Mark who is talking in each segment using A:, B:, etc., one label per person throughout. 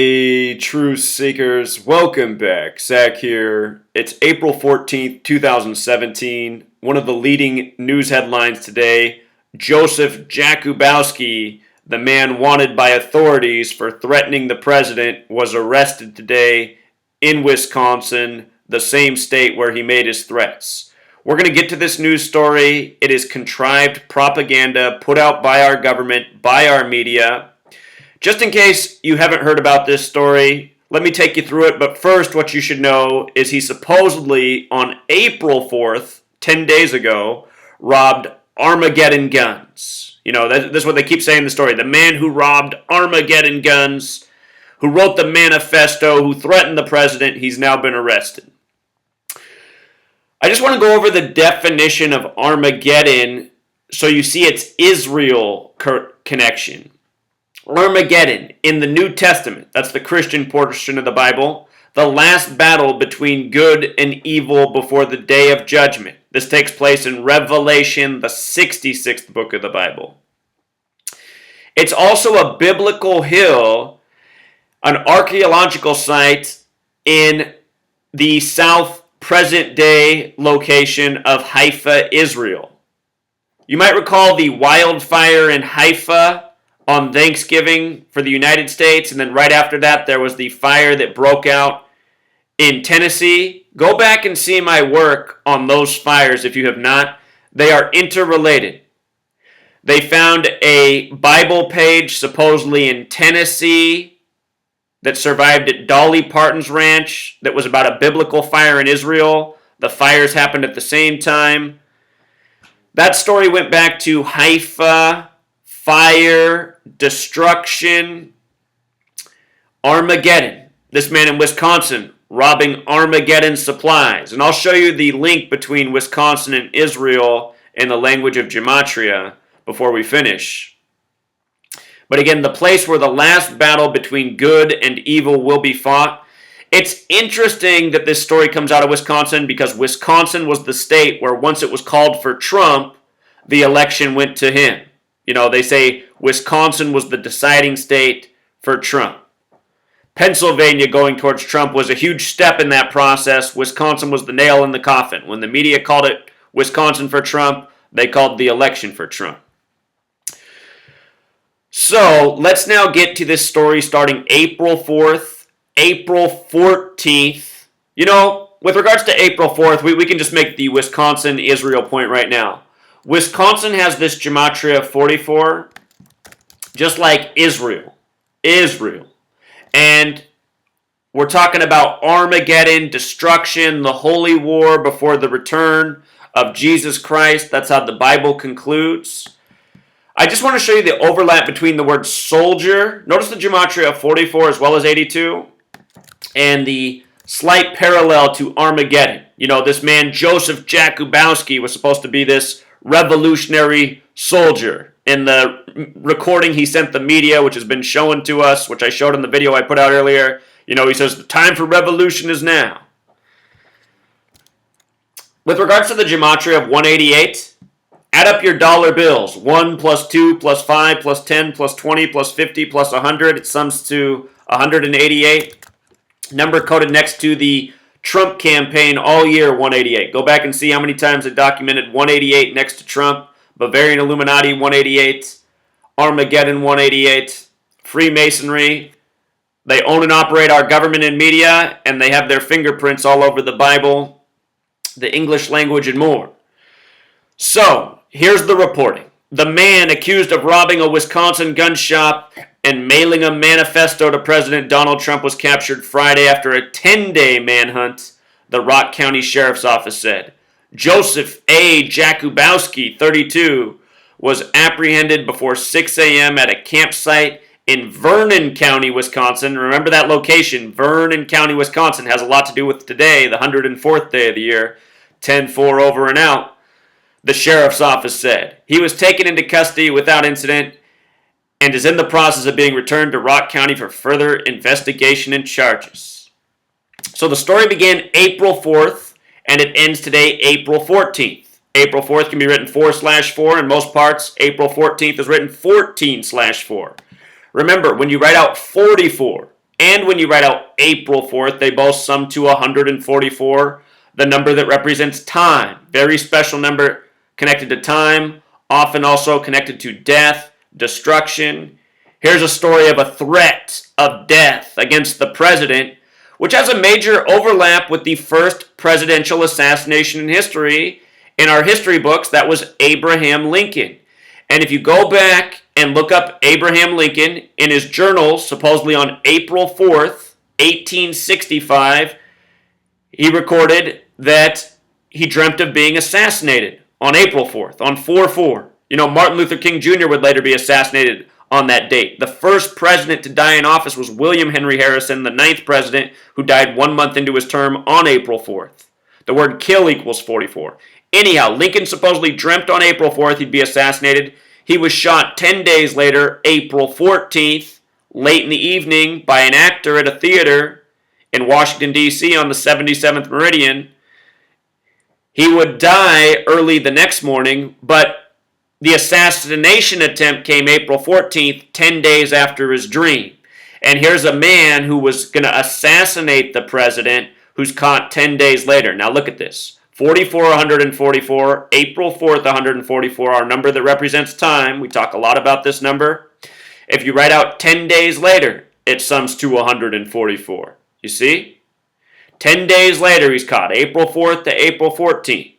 A: Hey, truth seekers, welcome back. Zach here. It's April 14th, 2017. One of the leading news headlines today, Joseph Jakubowski, the man wanted by authorities for threatening the president, was arrested today in Wisconsin, the same state where he made his threats. We're going to get to this news story. It is contrived propaganda put out by our government, by our media. Just in case you haven't heard about this story, let me take you through it. But first, what you should know is he supposedly, on April 4th, 10 days ago, robbed Armageddon Guns. You know, this is what they keep saying in the story. The man who robbed Armageddon Guns, who wrote the manifesto, who threatened the president, he's now been arrested. I just want to go over the definition of Armageddon so you see its Israel connection. Armageddon, in the New Testament, that's the Christian portion of the Bible, the last battle between good and evil before the day of judgment. This takes place in Revelation, the 66th book of the Bible. It's also a biblical hill, an archaeological site in the south present-day location of Haifa, Israel. You might recall the wildfire in Haifa on Thanksgiving for the United States, and then right after that there was the fire that broke out in Tennessee. Go back and see my work on those fires if you have not. They are interrelated. They found a Bible page supposedly in Tennessee that survived at Dolly Parton's ranch that was about a biblical fire in Israel. The fires happened at the same time. That story went back to Haifa, fire, destruction, Armageddon. This man in Wisconsin robbing Armageddon supplies. And I'll show you the link between Wisconsin and Israel in the language of gematria before we finish. But again, the place where the last battle between good and evil will be fought. It's interesting that this story comes out of Wisconsin because Wisconsin was the state where once it was called for Trump, the election went to him. You know, they say Wisconsin was the deciding state for Trump. Pennsylvania going towards Trump was a huge step in that process. Wisconsin was the nail in the coffin. When the media called it Wisconsin for Trump, they called the election for Trump. So, let's now get to this story starting April 4th, April 14th. You know, with regards to April 4th, we can just make the Wisconsin-Israel point right now. Wisconsin has this gematria 44, just like Israel. And we're talking about Armageddon, destruction, the holy war before the return of Jesus Christ. That's how the Bible concludes. I just want to show you the overlap between the word soldier. Notice the gematria of 44 as well as 82. And the slight parallel to Armageddon. You know, this man Joseph Jakubowski was supposed to be this revolutionary soldier. In the recording he sent the media, which has been shown to us, which I showed in the video I put out earlier, you know, he says, the time for revolution is now. With regards to the gematria of 188, add up your dollar bills. 1 plus 2 plus 5 plus 10 plus 20 plus 50 plus 100. It sums to 188. Number coded next to the Trump campaign all year, 188. Go back and see how many times it documented 188 next to Trump. Bavarian Illuminati, 188. Armageddon, 188. Freemasonry. They own and operate our government and media, and they have their fingerprints all over the Bible, the English language, and more. So, here's the reporting. The man accused of robbing a Wisconsin gun shop and mailing a manifesto to President Donald Trump was captured Friday after a 10-day manhunt, the Rock County Sheriff's Office said. Joseph A. Jakubowski, 32, was apprehended before 6 a.m. at a campsite in Vernon County, Wisconsin. Remember that location, Vernon County, Wisconsin, has a lot to do with today, the 104th day of the year, 10-4 over and out. The sheriff's office said. He was taken into custody without incident and is in the process of being returned to Rock County for further investigation and charges. So the story began April 4th, and it ends today, April 14th. April 4th can be written 4/4. In most parts, April 14th is written 14/4. Remember, when you write out 44, and when you write out April 4th, they both sum to 144, the number that represents time. Very special number connected to time, often also connected to death, destruction. Here's a story of a threat of death against the president, which has a major overlap with the first presidential assassination in history. In our history books, that was Abraham Lincoln. And if you go back and look up Abraham Lincoln in his journals, supposedly on April 4th, 1865, he recorded that he dreamt of being assassinated on April 4th, on 4/4. You know, Martin Luther King Jr. would later be assassinated on that date. The first president to die in office was William Henry Harrison, the 9th president, who died 1 month into his term on April 4th. The word kill equals 44. Anyhow, Lincoln supposedly dreamt on April 4th he'd be assassinated. He was shot 10 days later, April 14th, late in the evening, by an actor at a theater in Washington, D.C. on the 77th Meridian. He would die early the next morning, but the assassination attempt came April 14th, 10 days after his dream. And here's a man who was going to assassinate the president who's caught 10 days later. Now look at this. 44, 144, April 4th, 144, our number that represents time. We talk a lot about this number. If you write out 10 days later, it sums to 144. You see? 10 days later he's caught, April 4th to April 14th.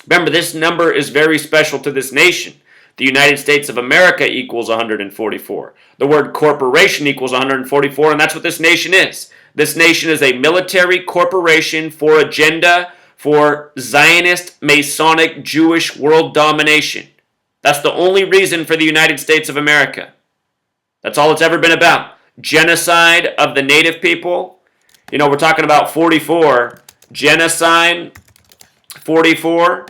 A: Remember, this number is very special to this nation. The United States of America equals 144. The word corporation equals 144, and that's what this nation is. This nation is a military corporation for agenda, for Zionist, Masonic, Jewish world domination. That's the only reason for the United States of America. That's all it's ever been about. Genocide of the native people. You know, we're talking about 44. Genocide, 44.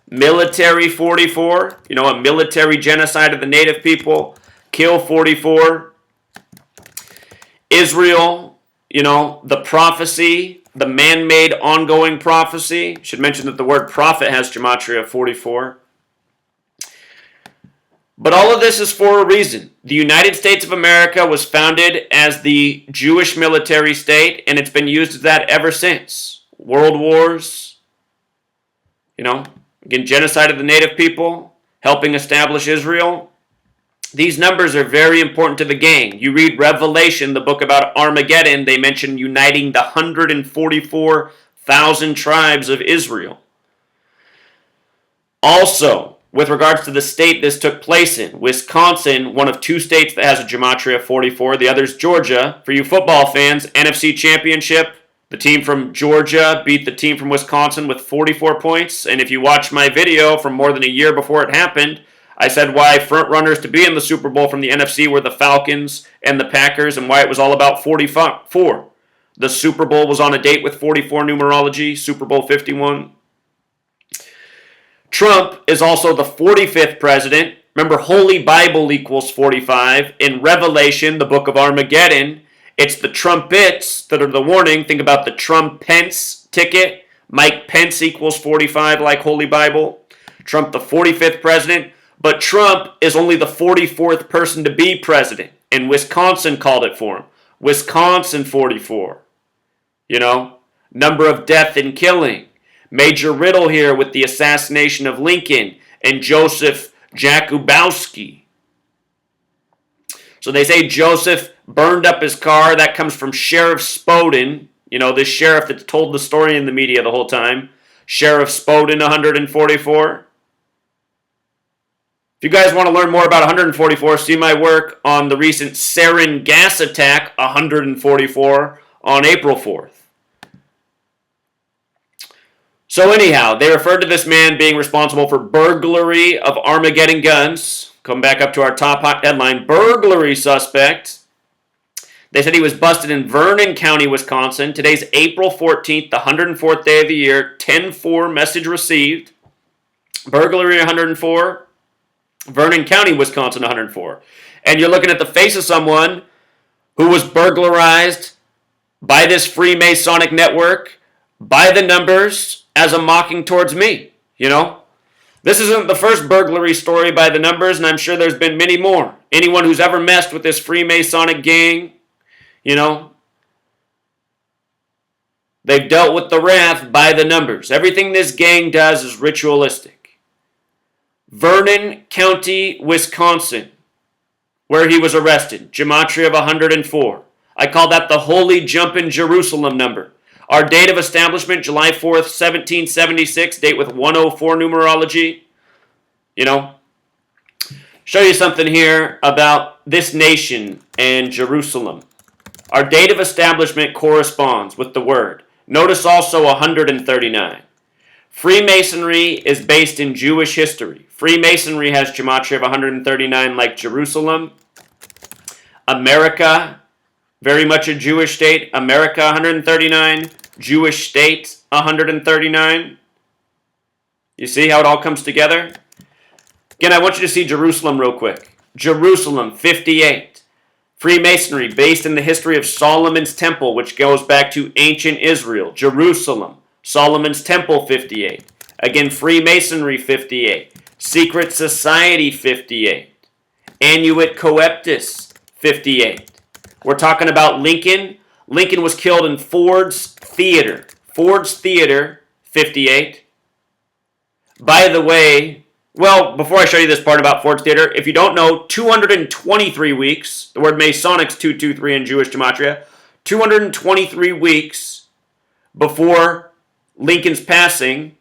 A: Military, 44. You know, a military genocide of the native people. Kill, 44. Israel, you know, the prophecy, the man-made ongoing prophecy. Should mention that the word prophet has gematria of 44. But all of this is for a reason. The United States of America was founded as the Jewish military state, and it's been used as that ever since. World wars, you know, again, genocide of the native people, helping establish Israel. These numbers are very important to the gang. You read Revelation, the book about Armageddon, they mention uniting the 144,000 tribes of Israel. Also, with regards to the state this took place in, Wisconsin, one of two states that has a gematria of 44, the other is Georgia. For you football fans, NFC Championship, the team from Georgia beat the team from Wisconsin with 44 points. And if you watch my video from more than a year before it happened, I said why front runners to be in the Super Bowl from the NFC were the Falcons and the Packers, and why it was all about 44. The Super Bowl was on a date with 44 numerology, Super Bowl 51. Trump is also the 45th president. Remember, Holy Bible equals 45. In Revelation, the book of Armageddon, it's the trumpets that are the warning. Think about the Trump-Pence ticket. Mike Pence equals 45 like Holy Bible. Trump the 45th president. But Trump is only the 44th person to be president. And Wisconsin called it for him. Wisconsin 44. You know, number of death and killing. Major riddle here with the assassination of Lincoln and Joseph Jakubowski. So they say Joseph burned up his car. That comes from Sheriff Spoden. You know, this sheriff that's told the story in the media the whole time. Sheriff Spoden, 144. If you guys want to learn more about 144, see my work on the recent sarin gas attack, 144, on April 4th. So anyhow, they referred to this man being responsible for burglary of Armageddon Guns. Come back up to our top headline, burglary suspect. They said he was busted in Vernon County, Wisconsin. Today's April 14th, the 104th day of the year, 10-4 message received. Burglary 104. Vernon County, Wisconsin, 104. And you're looking at the face of someone who was burglarized by this Freemasonic network, by the numbers, as a mocking towards me, you know? This isn't the first burglary story by the numbers, and I'm sure there's been many more. Anyone who's ever messed with this Freemasonic gang, You know, they've dealt with the wrath by the numbers. Everything this gang does is ritualistic. Vernon County, Wisconsin, where he was arrested. Gematria of 104. I call that the Holy Jumpin' Jerusalem number. Our date of establishment, July 4th, 1776, date with 104 numerology. You know, show you something here about this nation and Jerusalem. Our date of establishment corresponds with the word. Notice also 139. Freemasonry is based in Jewish history. Freemasonry has gematria of 139 like Jerusalem. America, very much a Jewish state. America, 139. Jewish state, 139. You see how it all comes together? Again, I want you to see Jerusalem real quick. Jerusalem, 58. Freemasonry, based in the history of Solomon's Temple, which goes back to ancient Israel. Jerusalem, Solomon's Temple, 58. Again, Freemasonry, 58. Secret Society, 58. Annuit Coeptus, 58. We're talking about Lincoln. Lincoln was killed in Ford's Theater. Ford's Theater, 58. By the way, well, before I show you this part about Ford's Theater, if you don't know, 223 weeks, the word Masonic's 223 in Jewish gematria, 223 weeks before Lincoln's passing,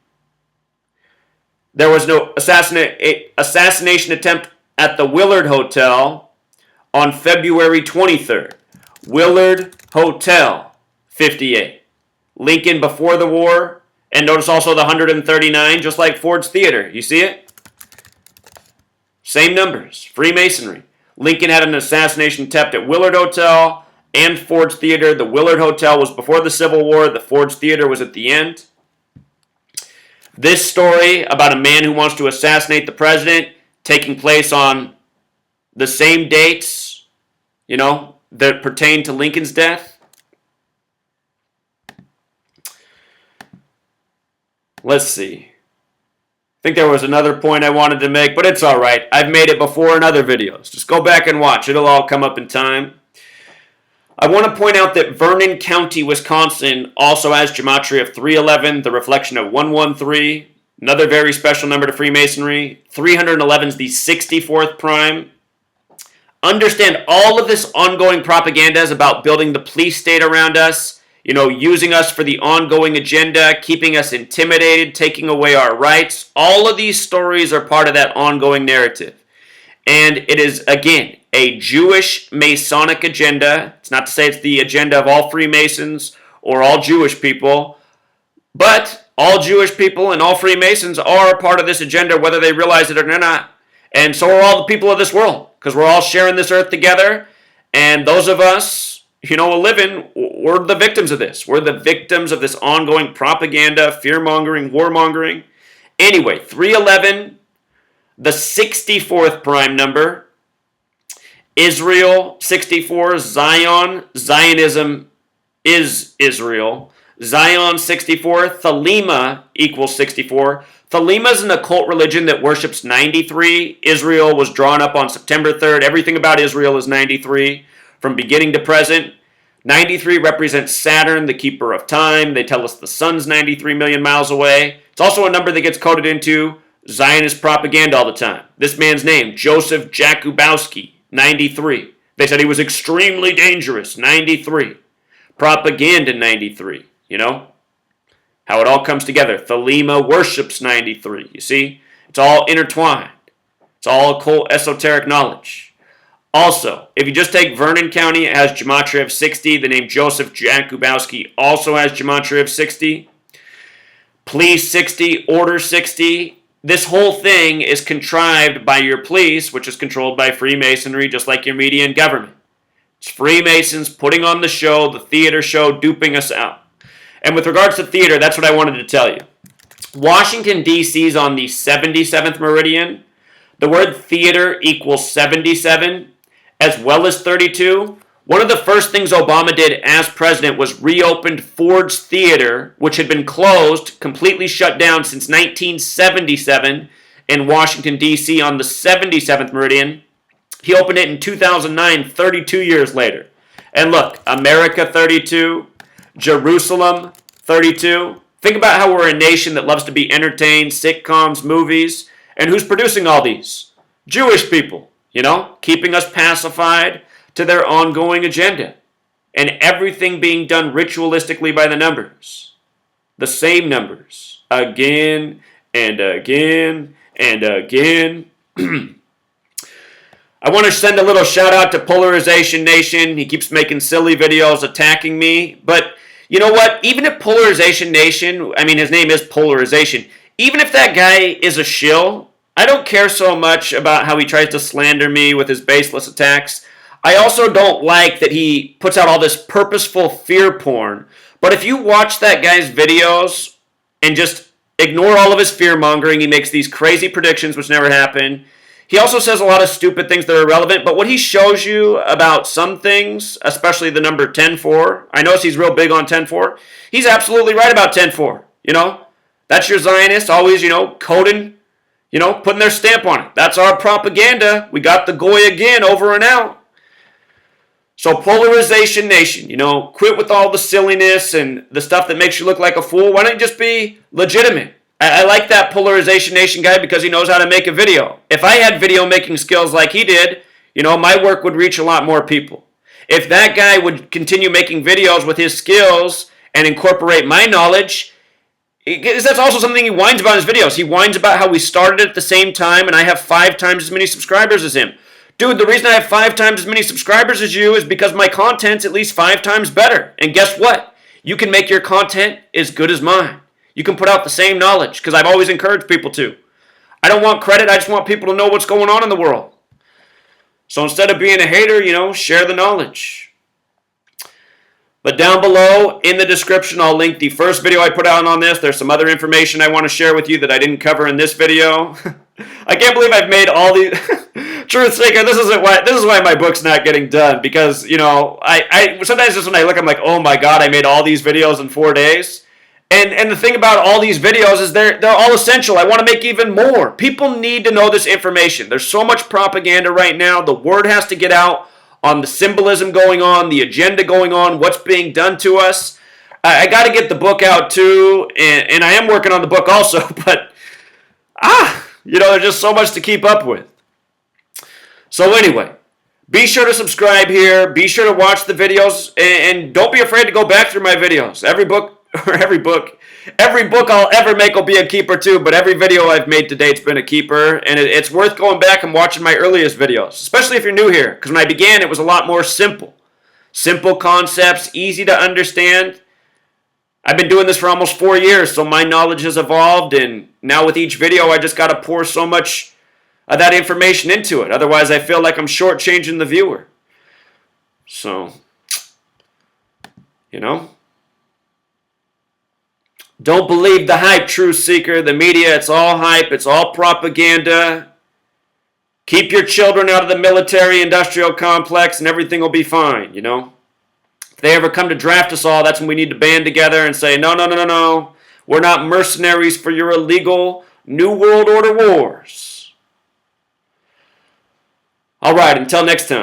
A: there was no assassination attempt at the Willard Hotel on February 23rd. Willard Hotel, 58. Lincoln before the war, and notice also the 139, just like Ford's Theater. You see it? Same numbers. Freemasonry. Lincoln had an assassination attempt at Willard Hotel and Ford's Theater. The Willard Hotel was before the Civil War. The Ford's Theater was at the end. This story about a man who wants to assassinate the president taking place on the same dates, you know, that pertain to Lincoln's death. Let's see. I think there was another point I wanted to make, but it's all right. I've made it before in other videos. Just go back and watch. It'll all come up in time. I want to point out that Vernon County, Wisconsin also has gematria of 311, the reflection of 113. Another very special number to Freemasonry. 311 is the 64th prime. Understand all of this ongoing propaganda is about building the police state around us, you know, using us for the ongoing agenda, keeping us intimidated, taking away our rights. All of these stories are part of that ongoing narrative. And it is, again, a Jewish Masonic agenda. It's not to say it's the agenda of all Freemasons or all Jewish people, but all Jewish people and all Freemasons are a part of this agenda, whether they realize it or not. And so are all the people of this world, because we're all sharing this earth together. And those of us, you know, living, we're the victims of this. We're the victims of this ongoing propaganda, fear-mongering, war-mongering. Anyway, 311, the 64th prime number. Israel, 64. Zion, Zionism is Israel. Zion, 64. Thelema equals 64. Thelema is an occult religion that worships 93. Israel was drawn up on September 3rd. Everything about Israel is 93 from beginning to present. 93 represents Saturn, the keeper of time. They tell us the sun's 93 million miles away. It's also a number that gets coded into Zionist propaganda all the time. This man's name, Joseph Jakubowski, 93. They said he was extremely dangerous, 93. Propaganda, 93, you know? How it all comes together. Thelema worships 93. You see? It's all intertwined. It's all occult esoteric knowledge. Also, if you just take Vernon County, it has gematria of 60. The name Joseph Jakubowski also has gematria of 60. Police 60, Order 60. This whole thing is contrived by your police, which is controlled by Freemasonry, just like your media and government. It's Freemasons putting on the show, the theater show, duping us out. And with regards to theater, that's what I wanted to tell you. Washington, D.C. is on the 77th meridian. The word theater equals 77, as well as 32. One of the first things Obama did as president was reopened Ford's Theater, which had been closed, completely shut down since 1977 in Washington, D.C. on the 77th meridian. He opened it in 2009, 32 years later. And look, America 32, Jerusalem 32. Think about how we're a nation that loves to be entertained, sitcoms, movies, and who's producing all these? Jewish people, keeping us pacified to their ongoing agenda. And everything being done ritualistically by the numbers. The same numbers. Again and again and again. I want to send a little shout out to Polarization Nation. He keeps making silly videos attacking me. But you know what? Even if Polarization Nation, his name is Polarization. Even if that guy is a shill, I don't care so much about how he tries to slander me with his baseless attacks. I also don't like that he puts out all this purposeful fear porn. But if you watch that guy's videos and just ignore all of his fear mongering, he makes these crazy predictions which never happen. He also says a lot of stupid things that are irrelevant, but what he shows you about some things, especially the number 10-4, I notice he's real big on 10-4. He's absolutely right about 10-4. That's your Zionist, always, coding, putting their stamp on it. That's our propaganda. We got the goy again, over and out. So Polarization Nation, quit with all the silliness and the stuff that makes you look like a fool. Why don't you just be legitimate? I like that Polarization Nation guy because he knows how to make a video. If I had video making skills like he did, my work would reach a lot more people. If that guy would continue making videos with his skills and incorporate my knowledge, that's also something he whines about in his videos. He whines about how we started at the same time and I have 5 times as many subscribers as him. Dude, the reason I have 5 times as many subscribers as you is because my content's at least 5 times better. And guess what? You can make your content as good as mine. You can put out the same knowledge because I've always encouraged people to. I don't want credit. I just want people to know what's going on in the world. So instead of being a hater, share the knowledge. But down below in the description, I'll link the first video I put out on this. There's some other information I want to share with you that I didn't cover in this video. I can't believe I've made all these... Truth Seeker, this is why my book's not getting done. Because, I sometimes just when I look, I'm like, oh my God, I made all these videos in 4 days. And the thing about all these videos is they're all essential. I want to make even more. People need to know this information. There's so much propaganda right now. The word has to get out on the symbolism going on, the agenda going on, what's being done to us. I got to get the book out too, and I am working on the book also, but there's just so much to keep up with. So anyway, be sure to subscribe here. Be sure to watch the videos, and don't be afraid to go back through my videos. Every book I'll ever make will be a keeper too, but every video I've made to date's been a keeper, and it's worth going back and watching my earliest videos, especially if you're new here, because when I began, it was a lot more simple. Simple concepts, easy to understand. I've been doing this for almost 4 years, so my knowledge has evolved, and now with each video, I just got to pour so much of that information into it. Otherwise, I feel like I'm shortchanging the viewer. So, don't believe the hype, Truth Seeker. The media, it's all hype. It's all propaganda. Keep your children out of the military-industrial complex and everything will be fine, If they ever come to draft us all, that's when we need to band together and say, no. We're not mercenaries for your illegal New World Order wars. All right, until next time.